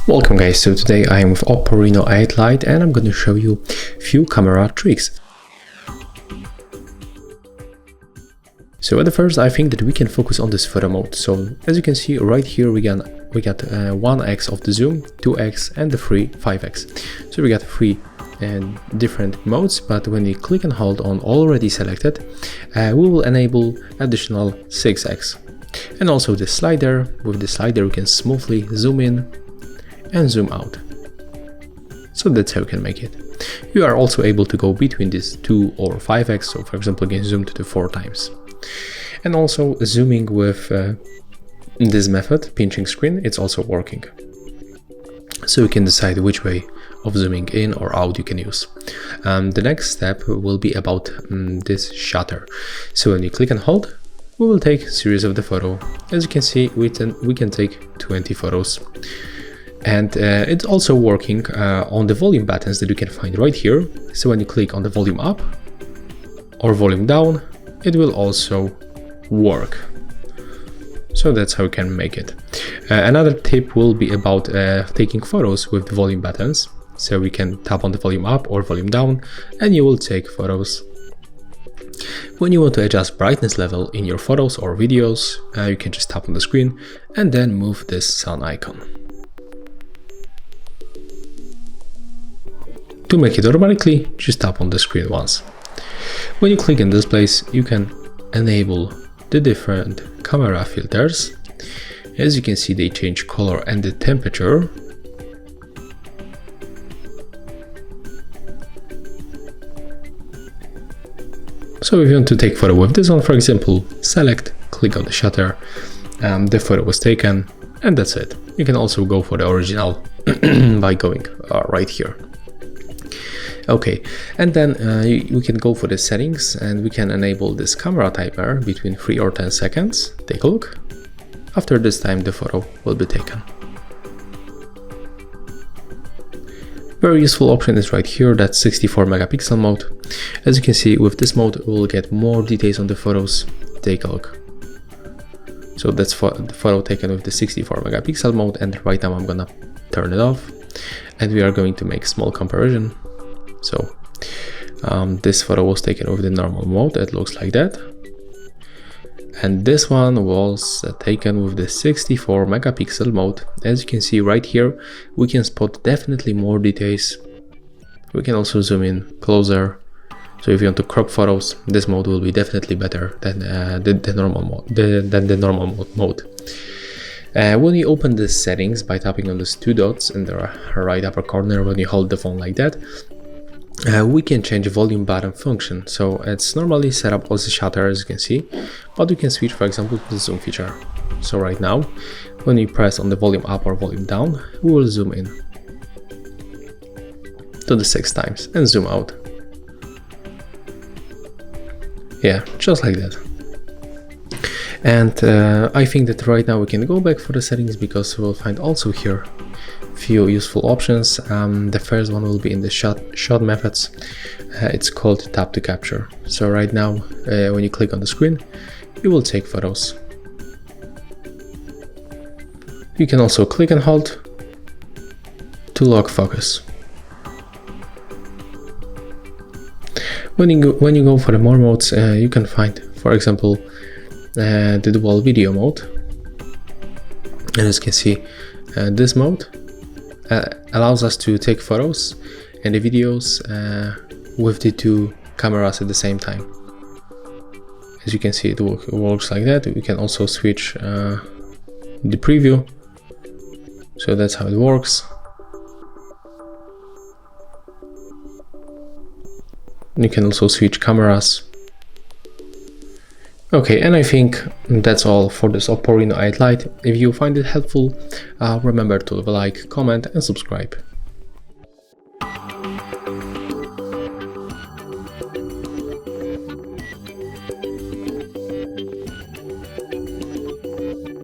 Welcome guys, so today I am with OPPO Reno8 Lite and I'm going to show you a few camera tricks. So at the first I think that we can focus on this photo mode. So as you can see right here we got 1x of the zoom, 2x and the 5x. So we got three different modes, but when you click and hold on already selected, we will enable additional 6x. And also the slider, with the slider we can smoothly zoom in and zoom out. So that's how you can make it. You are also able to go between these 2 or 5x, so for example you can zoom to the 4 times. And also zooming with this method, pinching screen, it's also working. So you can decide which way of zooming in or out you can use. The next step will be about this shutter. So when you click and hold, we will take a series of the photo. As you can see, we can take 20 photos. And it's also working on the volume buttons that you can find right here. So when you click on the volume up or volume down, it will also work. So that's how you can make it. Another tip will be about taking photos with the volume buttons. So we can tap on the volume up or volume down and you will take photos. When you want to adjust brightness level in your photos or videos, you can just tap on the screen and then move this sun icon. To make it automatically, just tap on the screen once. When you click in this place, you can enable the different camera filters. As you can see, they change color and the temperature. So if you want to take photo with this one, for example, select, click on the shutter, the photo was taken, and that's it. You can also go for the original by going right here. Okay, and then we can go for the settings and we can enable this camera timer between 3 or 10 seconds. Take a look. After this time the photo will be taken. Very useful option is right here, that's 64 megapixel mode. As you can see, with this mode we will get more details on the photos. Take a look. So that's the photo taken with the 64 megapixel mode, and right now I'm gonna turn it off and we are going to make small comparison. So this photo was taken with the normal mode, it looks like that. And this one was taken with the 64 megapixel mode. As you can see right here, we can spot definitely more details. We can also zoom in closer. So if you want to crop photos, this mode will be definitely better than the normal mode. When you open the settings by tapping on these 2 dots in the right upper corner, when you hold the phone like that, we can change the volume button function. So it's normally set up as a shutter, as you can see, but we can switch, for example, to the zoom feature. So right now, when you press on the volume up or volume down, we will zoom in to the 6 times and zoom out. Yeah, just like that. And I think that right now we can go back for the settings because we'll find also here few useful options. The first one will be in the shot methods. It's called tap to capture. So right now when you click on the screen, you will take photos. You can also click and hold to lock focus. When you go for the more modes, you can find, for example, the dual video mode. And as you can see, this mode allows us to take photos and the videos with the 2 cameras at the same time. As you can see, it works like that. We can also switch the preview. So that's how it works. You can also switch cameras. Okay, and I think that's all for this OPPO Reno8 Lite. If you find it helpful, remember to leave a like, comment and subscribe.